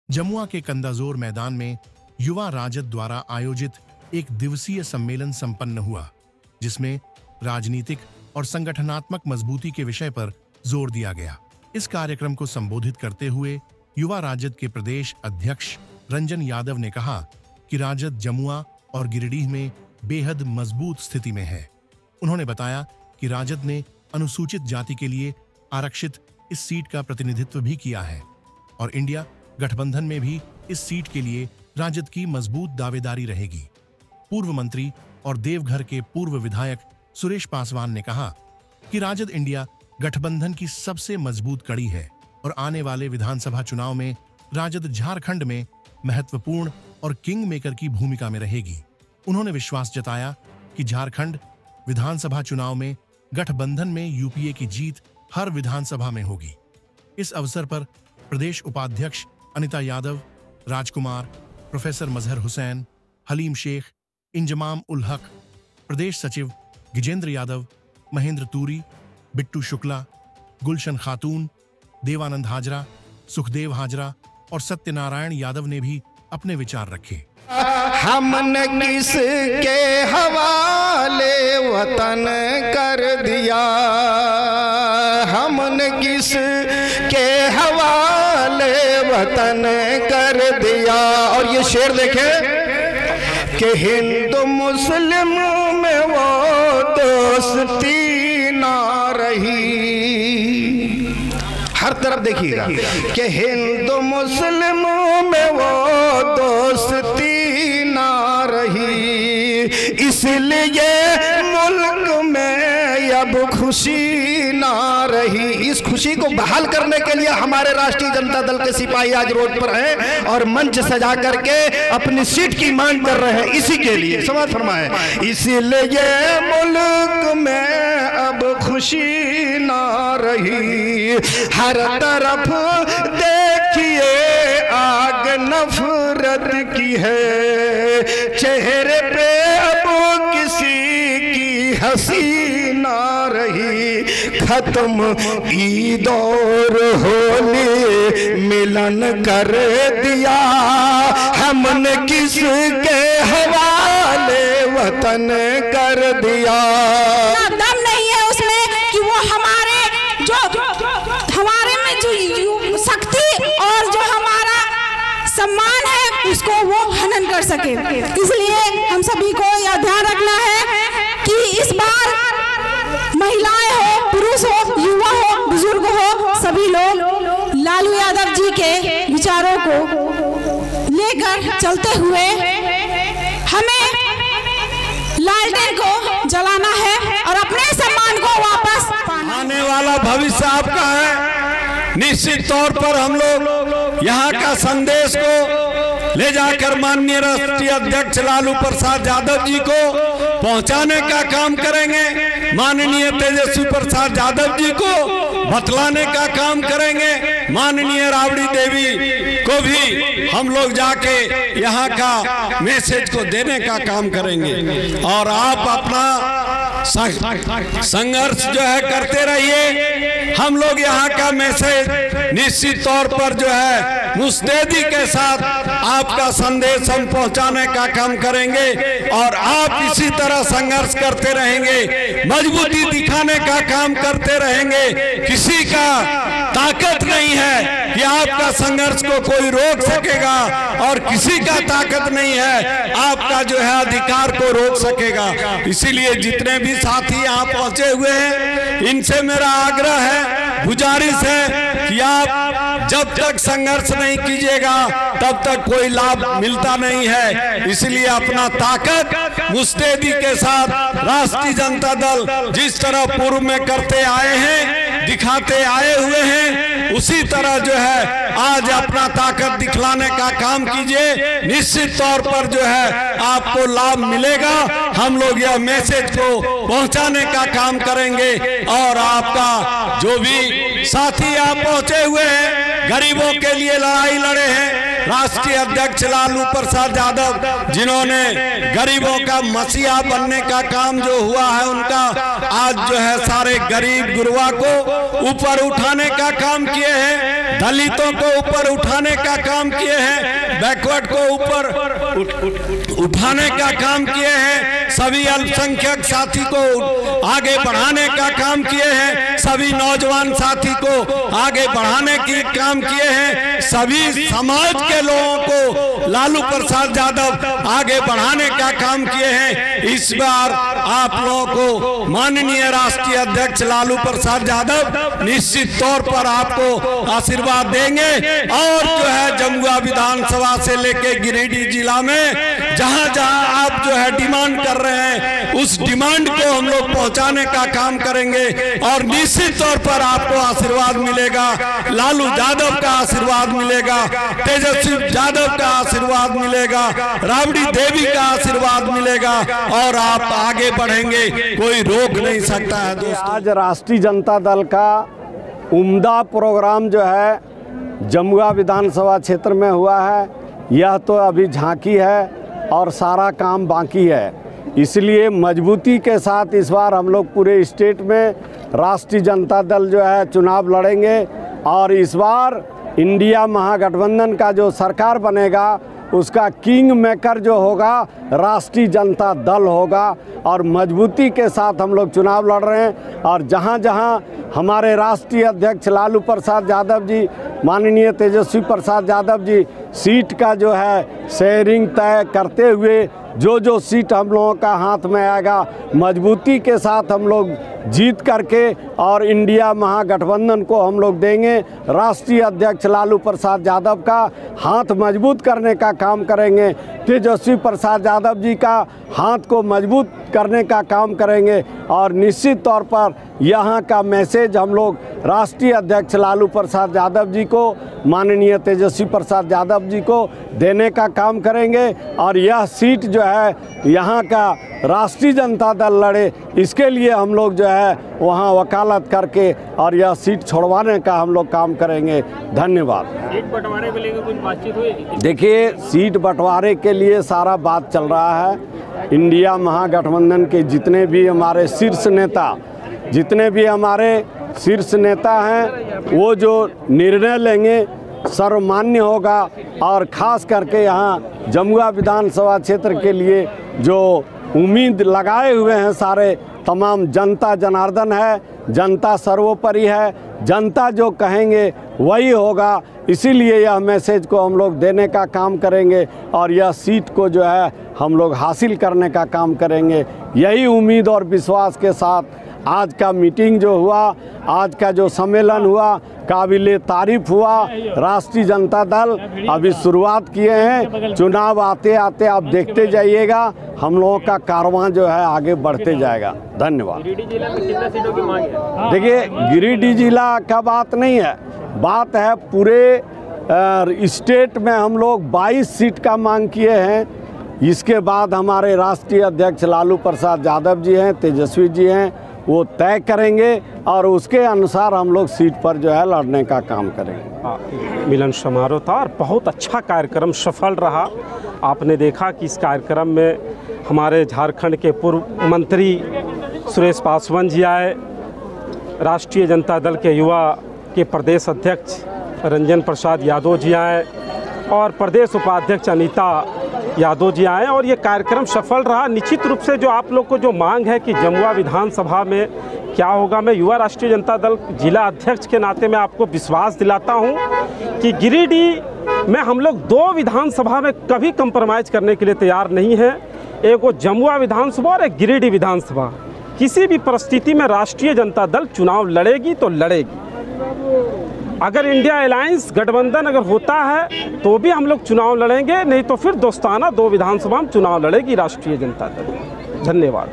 जमुआ के कंदाजोर मैदान में युवा राजद द्वारा आयोजित एक दिवसीय सम्मेलन संपन्न हुआ, जिसमें राजनीतिक और संगठनात्मक मजबूती के विषय पर जोर दिया गया। इस कार्यक्रम को संबोधित करते हुए युवा राजद के प्रदेश अध्यक्ष रंजन यादव ने कहा कि राजद जमुआ और गिरिडीह में बेहद मजबूत स्थिति में है। उन्होंने बताया कि राजद ने अनुसूचित जाति के लिए आरक्षित इस सीट का प्रतिनिधित्व भी किया है और इंडिया गठबंधन में भी इस सीट के लिए राजद की मजबूत दावेदारी रहेगी। पूर्व मंत्री और देवघर के पूर्व विधायक सुरेश पासवान ने कहा कि राजद इंडिया गठबंधन की सबसे मजबूत कड़ी है और आने वाले विधानसभा चुनाव में राजद झारखंड में महत्वपूर्ण और किंग मेकर की भूमिका में रहेगी। उन्होंने विश्वास जताया कि झारखंड विधानसभा चुनाव में गठबंधन में यूपीए की जीत हर विधानसभा में होगी। इस अवसर पर प्रदेश उपाध्यक्ष अनिता यादव, राजकुमार, प्रोफेसर मजहर हुसैन, हलीम शेख, इंजमाम उल हक, प्रदेश सचिव गिजेंद्र यादव, महेंद्र तूरी, बिट्टू शुक्ला, गुलशन खातून, देवानंद हाजरा, सुखदेव हाजरा और सत्यनारायण यादव ने भी अपने विचार रखे। हमने किसके हवाले वतन कर दिया, हमने किसके हवाले वतन कर दिया। और ये शेर देखें कि हिंदू मुस्लिम में वो दोस्ती ना रही। हर तरफ देखिएगा कि हिंदू मुस्लिम में वो दोस्ती ना रही, इसलिए मुल्क में अब खुशी ना रही। इस खुशी को बहाल करने के लिए हमारे राष्ट्रीय जनता दल के सिपाही आज रोड पर हैं और मंच सजा करके अपनी सीट की मांग कर रहे हैं। इसी के लिए समाज फरमाए, इसीलिए मुल्क में अब खुशी ना रही। हर तरफ देखिए आग नफरत की है, चेहरे पे अब किसी की हंसी ना रही। खत्म ईद और होली मिलन कर दिया, हमने किसके हवाले वतन कर दिया। दम नहीं है उसमें कि वो हमारे में जो शक्ति और जो हमारा सम्मान है उसको वो हनन कर सके। इसलिए हम सभी को यह ध्यान रखना है कि इस बार महिलाएं हो, पुरुष हो, युवा हो, बुजुर्ग हो, सभी लोग लालू यादव जी के विचारों को लेकर चलते हुए हमें लालटेन को जलाना है और अपने सम्मान को वापस पाना। आने वाला भविष्य आपका है। निश्चित तौर पर हम लोग यहाँ का संदेश को ले जाकर माननीय राष्ट्रीय अध्यक्ष लालू प्रसाद यादव जी को पहुँचाने का काम करेंगे। माननीय तेजस्वी प्रसाद यादव जी को बतलाने का काम करेंगे। माननीय राबड़ी देवी को भी हम लोग जाके यहाँ का मैसेज को देने का काम करेंगे। और आप अपना संघर्ष जो है करते रहिए। हम लोग यहाँ का मैसेज निश्चित तौर पर जो है मुस्तैदी के साथ आपका संदेश हम पहुँचाने का काम करेंगे और आप इसी तरह संघर्ष करते रहेंगे, मजबूती दिखाने का काम करते रहेंगे। किसी का ताकत नहीं है कि आपका संघर्ष को कोई रोक सकेगा और किसी का ताकत नहीं है आपका जो है अधिकार को रोक सकेगा। इसीलिए जितने भी साथी यहाँ पहुंचे हुए हैं, इनसे मेरा आग्रह है, गुजारिश है कि आप जब तक संघर्ष नहीं कीजिएगा तब तक कोई लाभ मिलता नहीं है। इसलिए अपना ताकत मुस्तैदी के साथ राष्ट्रीय जनता दल जिस तरह पूर्व में करते आए हैं, दिखाते आए हुए हैं, उसी तरह जो है आज अपना ताकत दिखलाने का काम कीजिए। निश्चित तौर पर जो है आपको लाभ मिलेगा। हम लोग यह मैसेज को पहुंचाने का काम करेंगे और आपका जो भी साथी आप पहुंचे हुए हैं, गरीबों के लिए लड़ाई लड़े हैं, राष्ट्रीय अध्यक्ष लालू प्रसाद यादव जिन्होंने गरीबों का मसीहा बनने का काम जो हुआ है उनका, आज जो है सारे गरीब गुरबा को ऊपर उठाने का काम किए हैं। दलितों को ऊपर उठाने का काम किए हैं, बैकवर्ड को ऊपर उठाने का काम किए हैं, सभी अल्पसंख्यक साथी को आगे बढ़ाने का काम किए हैं, सभी नौजवान साथी को आगे बढ़ाने की काम किए हैं, सभी समाज के लोगों को लालू प्रसाद यादव आगे बढ़ाने का काम किए हैं। इस बार आप लोगों को माननीय राष्ट्रीय अध्यक्ष लालू प्रसाद यादव निश्चित तौर पर आपको आशीर्वाद देंगे और जो है जमुआ विधानसभा से लेके गिरिडीह जिला में जहां जहां आप जो है डिमांड कर रहे हैं उस डिमांड को हम लोग पहुंचाने का काम करेंगे और निश्चित तौर पर आपको आशीर्वाद मिलेगा, लालू यादव का आशीर्वाद मिलेगा, तेजस्वी यादव का आशीर्वाद मिलेगा, राबड़ी देवी का आशीर्वाद मिलेगा और आप आगे बढ़ेंगे, कोई रोक नहीं सकता है दोस्तों। आज राष्ट्रीय जनता दल का उम्दा प्रोग्राम जो है जमुआ विधानसभा क्षेत्र में हुआ है, यह तो अभी झांकी है और सारा काम बाकी है। इसलिए मजबूती के साथ इस बार हम लोग पूरे स्टेट में राष्ट्रीय जनता दल जो है चुनाव लड़ेंगे और इस बार इंडिया महागठबंधन का जो सरकार बनेगा उसका किंग मेकर जो होगा राष्ट्रीय जनता दल होगा और मजबूती के साथ हम लोग चुनाव लड़ रहे हैं। और जहां जहां हमारे राष्ट्रीय अध्यक्ष लालू प्रसाद यादव जी, माननीय तेजस्वी प्रसाद यादव जी सीट का जो है शेयरिंग तय करते हुए जो सीट हम लोगों का हाथ में आएगा मजबूती के साथ हम लोग जीत करके और इंडिया महागठबंधन को हम लोग देंगे। राष्ट्रीय अध्यक्ष लालू प्रसाद यादव का हाथ मजबूत करने का काम करेंगे, तेजस्वी प्रसाद यादव जी का हाथ को मजबूत करने का काम करेंगे और निश्चित तौर पर यहाँ का मैसेज हम लोग राष्ट्रीय अध्यक्ष लालू प्रसाद यादव जी को, माननीय तेजस्वी प्रसाद यादव जी को देने का काम करेंगे और यह सीट जो है यहाँ का राष्ट्रीय जनता दल लड़े, इसके लिए हम लोग जो है वहाँ वकालत करके और यह सीट छोड़वाने का हम लोग काम करेंगे। धन्यवाद। सीट बंटवारे को लेकर कुछ बातचीत हुई? देखिए, सीट बंटवारे के लिए सारा बात चल रहा है। इंडिया महागठबंधन के जितने भी हमारे शीर्ष नेता हैं वो जो निर्णय लेंगे सर्वमान्य होगा और ख़ास करके यहाँ जमुआ विधानसभा क्षेत्र के लिए जो उम्मीद लगाए हुए हैं सारे तमाम जनता जनार्दन है, जनता सर्वोपरि है, जनता जो कहेंगे वही होगा। इसीलिए यह मैसेज को हम लोग देने का काम करेंगे और यह सीट को जो है हम लोग हासिल करने का काम करेंगे। यही उम्मीद और विश्वास के साथ आज का मीटिंग जो हुआ, आज का जो सम्मेलन हुआ, काबिले तारीफ हुआ। राष्ट्रीय जनता दल अभी शुरुआत किए हैं, चुनाव आते आते आप देखते जाइएगा हम लोगों का कारवां जो है आगे बढ़ते जाएगा। धन्यवाद। गिरिडीह जिला में कितना सीटों की मांग है? देखिए, गिरिडीह जिला का बात नहीं है, बात है पूरे स्टेट में हम लोग 22 सीट का मांग किए हैं। इसके बाद हमारे राष्ट्रीय अध्यक्ष लालू प्रसाद यादव जी हैं, तेजस्वी जी हैं, वो तय करेंगे और उसके अनुसार हम लोग सीट पर जो है लड़ने का काम करेंगे। मिलन समारोह था और बहुत अच्छा कार्यक्रम सफल रहा। आपने देखा कि इस कार्यक्रम में हमारे झारखंड के पूर्व मंत्री सुरेश पासवान जी आए, राष्ट्रीय जनता दल के युवा के प्रदेश अध्यक्ष रंजन प्रसाद यादव जी आए और प्रदेश उपाध्यक्ष अनीता यादव जी आए और ये कार्यक्रम सफल रहा। निश्चित रूप से जो आप लोग को जो मांग है कि जमुआ विधानसभा में क्या होगा, मैं युवा राष्ट्रीय जनता दल जिला अध्यक्ष के नाते मैं आपको विश्वास दिलाता हूं कि गिरिडीह में हम लोग 2 विधानसभा में कभी कंप्रोमाइज़ करने के लिए तैयार नहीं है। एक वो जमुआ विधानसभा और एक गिरिडीह विधानसभा। किसी भी परिस्थिति में राष्ट्रीय जनता दल चुनाव लड़ेगी तो लड़ेगी। अगर इंडिया अलायंस गठबंधन अगर होता है तो भी हम लोग चुनाव लड़ेंगे, नहीं तो फिर दोस्ताना 2 विधानसभा में चुनाव लड़ेगी राष्ट्रीय जनता दल। धन्यवाद।